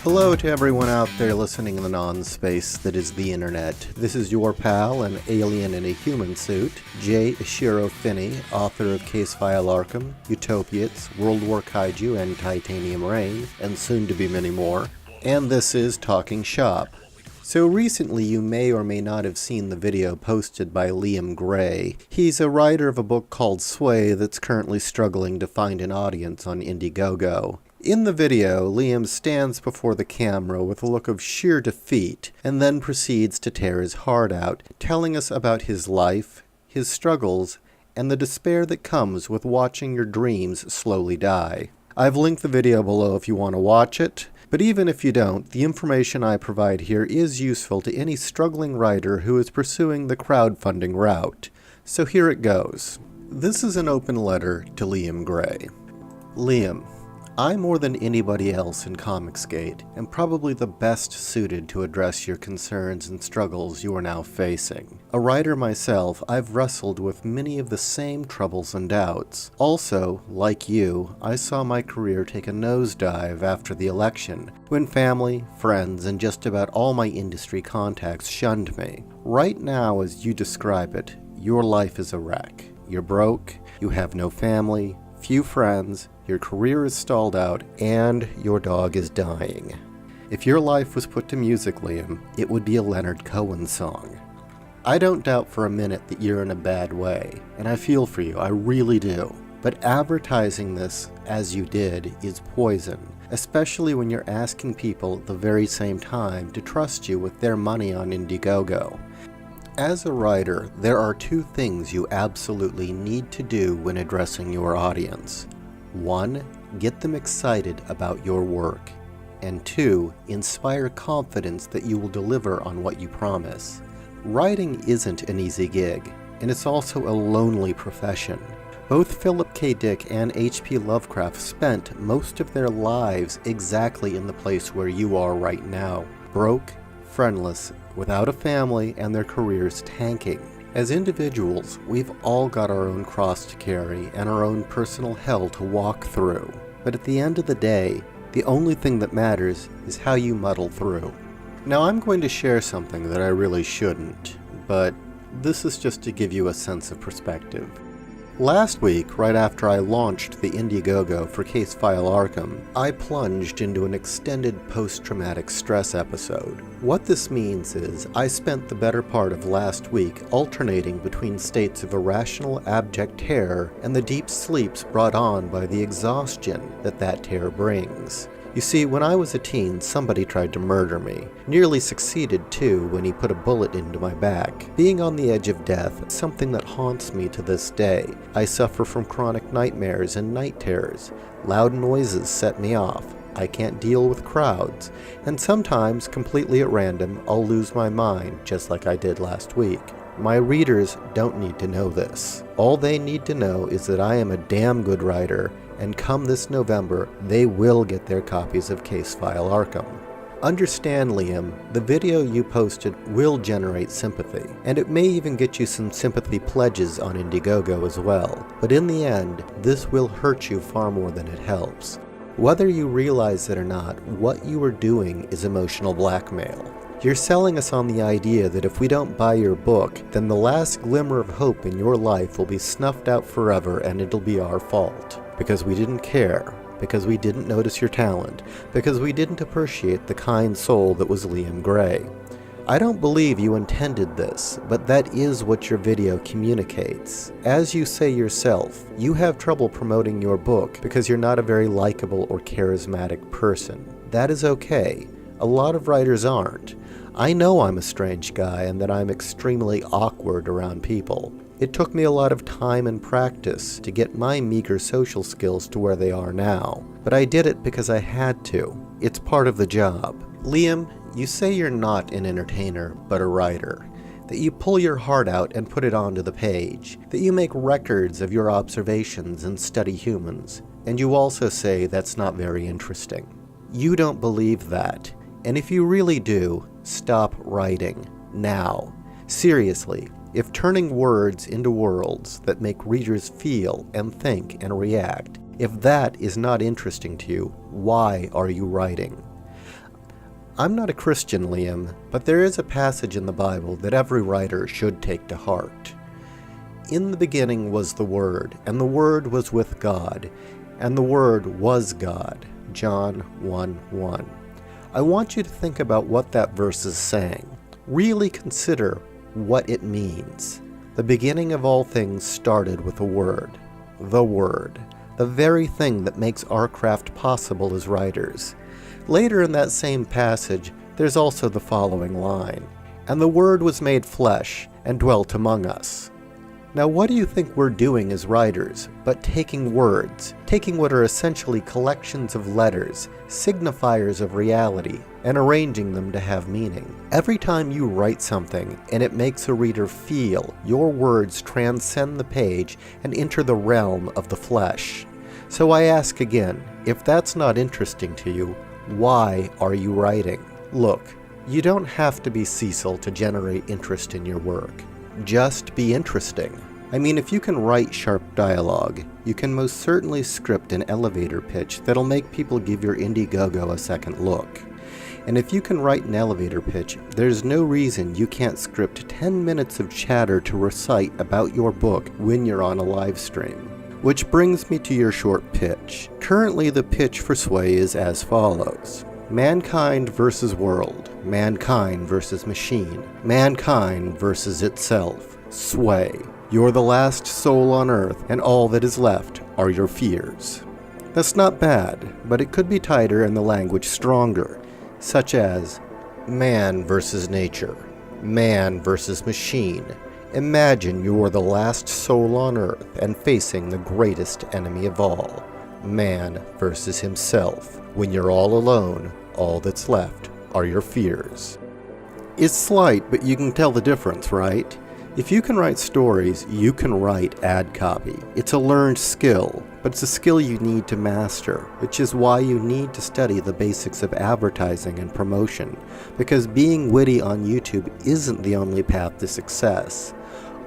Hello to everyone out there listening in the non-space that is the internet. This is your pal, an alien in a human suit, J.Ishiro Finney, author of Case File Arkham, Utopiates, World War Kaiju, and Titanium Rain, and soon to be many more. And this is Talking Shop. So recently you may or may not have seen the video posted by Liam Gray. He's a writer of a book called Sway that's currently struggling to find an audience on Indiegogo. In the video, Liam stands before the camera with a look of sheer defeat, and then proceeds to tear his heart out, telling us about his life, his struggles, and the despair that comes with watching your dreams slowly die. I've linked the video below if you want to watch it, but even if you don't, the information I provide here is useful to any struggling writer who is pursuing the crowdfunding route. So here it goes. This is an open letter to Liam Gray. Liam, I, more than anybody else in Comicsgate, am probably the best suited to address your concerns and struggles you are now facing. A writer myself, I've wrestled with many of the same troubles and doubts. Also, like you, I saw my career take a nosedive after the election, when family, friends, and just about all my industry contacts shunned me. Right now, as you describe it, your life is a wreck. You're broke, you have no family, few friends, your career is stalled out, and your dog is dying. If your life was put to music, Liam, it would be a Leonard Cohen song. I don't doubt for a minute that you're in a bad way, and I feel for you, I really do. But advertising this, as you did, is poison, especially when you're asking people at the very same time to trust you with their money on Indiegogo. As a writer, there are two things you absolutely need to do when addressing your audience. 1. Get them excited about your work. And 2. Inspire confidence that you will deliver on what you promise. Writing isn't an easy gig, and it's also a lonely profession. Both Philip K. Dick and H.P. Lovecraft spent most of their lives exactly in the place where you are right now. Broke, friendless, without a family, and their careers tanking. As individuals, we've all got our own cross to carry and our own personal hell to walk through. But at the end of the day, the only thing that matters is how you muddle through. Now I'm going to share something that I really shouldn't, but this is just to give you a sense of perspective. Last week, right after I launched the Indiegogo for Case File Arkham, I plunged into an extended post-traumatic stress episode. What this means is, I spent the better part of last week alternating between states of irrational abject terror and the deep sleeps brought on by the exhaustion that terror brings. You see, when I was a teen, somebody tried to murder me. Nearly succeeded too when he put a bullet into my back. Being on the edge of death is something that haunts me to this day. I suffer from chronic nightmares and night terrors. Loud noises set me off. I can't deal with crowds. And sometimes, completely at random, I'll lose my mind, just like I did last week. My readers don't need to know this. All they need to know is that I am a damn good writer, and come this November, they will get their copies of Case File Arkham. Understand, Liam, the video you posted will generate sympathy, and it may even get you some sympathy pledges on Indiegogo as well. But in the end, this will hurt you far more than it helps. Whether you realize it or not, what you are doing is emotional blackmail. You're selling us on the idea that if we don't buy your book, then the last glimmer of hope in your life will be snuffed out forever and it'll be our fault. Because we didn't care, because we didn't notice your talent, because we didn't appreciate the kind soul that was Liam Gray. I don't believe you intended this, but that is what your video communicates. As you say yourself, you have trouble promoting your book because you're not a very likable or charismatic person. That is okay. A lot of writers aren't. I know I'm a strange guy and that I'm extremely awkward around people. It took me a lot of time and practice to get my meager social skills to where they are now, but I did it because I had to. It's part of the job. Liam, you say you're not an entertainer, but a writer. That you pull your heart out and put it onto the page. That you make records of your observations and study humans. And you also say that's not very interesting. You don't believe that. And if you really do, stop writing. Now. Seriously. If turning words into worlds that make readers feel and think and react, if that is not interesting to you, why are you writing? I'm not a Christian, Liam, but there is a passage in the Bible that every writer should take to heart. In the beginning was the Word, and the Word was with God, and the Word was God. John 1:1. I want you to think about what that verse is saying. Really consider what it means. The beginning of all things started with a word. The Word. The very thing that makes our craft possible as writers. Later in that same passage, there's also the following line. And the Word was made flesh and dwelt among us. Now what do you think we're doing as writers, but taking words, taking what are essentially collections of letters, signifiers of reality, and arranging them to have meaning? Every time you write something and it makes a reader feel, your words transcend the page and enter the realm of the flesh. So I ask again, if that's not interesting to you, why are you writing? Look, you don't have to be Cecil to generate interest in your work. Just be interesting. I mean, if you can write sharp dialogue, you can most certainly script an elevator pitch that'll make people give your Indiegogo a second look. And if you can write an elevator pitch, there's no reason you can't script 10 minutes of chatter to recite about your book when you're on a live stream. Which brings me to your short pitch. Currently the pitch for Sway is as follows. Mankind versus world. Mankind versus machine. Mankind versus itself. Sway. You're the last soul on earth, and all that is left are your fears. That's not bad, but it could be tighter and the language stronger, such as man versus nature. Man versus machine. Imagine you're the last soul on earth and facing the greatest enemy of all. Man versus himself. When you're all alone, all that's left are your fears. It's slight, but you can tell the difference, right? If you can write stories, you can write ad copy. It's a learned skill, but it's a skill you need to master, which is why you need to study the basics of advertising and promotion, because being witty on YouTube isn't the only path to success.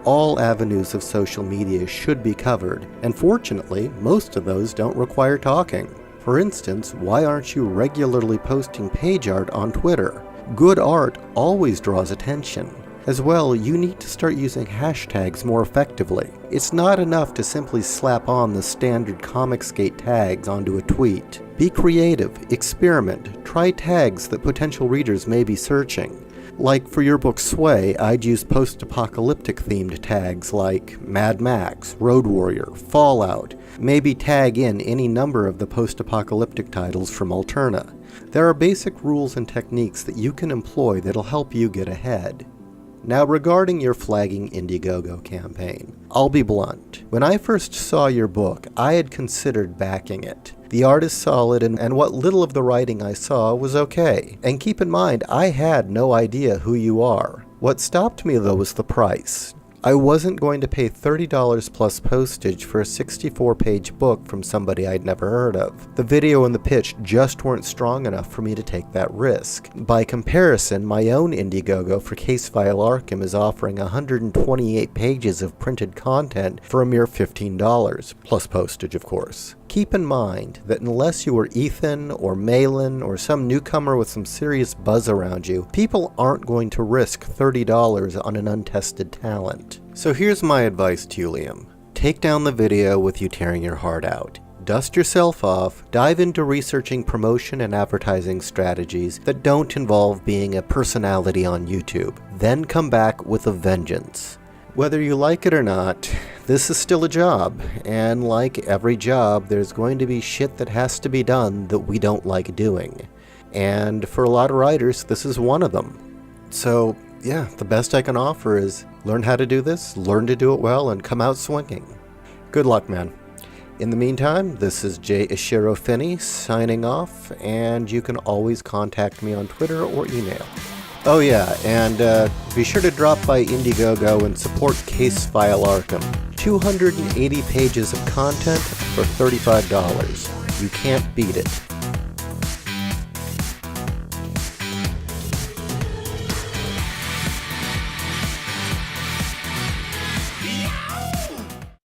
All avenues of social media should be covered, and fortunately, most of those don't require talking. For instance, why aren't you regularly posting page art on Twitter? Good art always draws attention. As well, you need to start using hashtags more effectively. It's not enough to simply slap on the standard Comicsgate tags onto a tweet. Be creative, experiment, try tags that potential readers may be searching. Like for your book Sway, I'd use post-apocalyptic themed tags like Mad Max, Road Warrior, Fallout. Maybe tag in any number of the post-apocalyptic titles from Alterna. There are basic rules and techniques that you can employ that'll help you get ahead. Now regarding your flagging Indiegogo campaign, I'll be blunt. When I first saw your book, I had considered backing it. The art is solid and what little of the writing I saw was okay. And keep in mind, I had no idea who you are. What stopped me though was the price. I wasn't going to pay $30 plus postage for a 64-page book from somebody I'd never heard of. The video and the pitch just weren't strong enough for me to take that risk. By comparison, my own Indiegogo for Case File Arkham is offering 128 pages of printed content for a mere $15, plus postage of course. Keep in mind that unless you are Ethan or Malin or some newcomer with some serious buzz around you, people aren't going to risk $30 on an untested talent. So here's my advice to you, Liam. Take down the video with you tearing your heart out. Dust yourself off, dive into researching promotion and advertising strategies that don't involve being a personality on YouTube. Then come back with a vengeance. Whether you like it or not, this is still a job, and like every job, there's going to be shit that has to be done that we don't like doing. And for a lot of writers, this is one of them. So, yeah, the best I can offer is learn how to do this, learn to do it well, and come out swinging. Good luck, man. In the meantime, this is J.Ishiro Finney signing off, and you can always contact me on Twitter or email. Oh yeah, and be sure to drop by Indiegogo and support Case File Arkham. 280 pages of content for $35. You can't beat it. Yeah!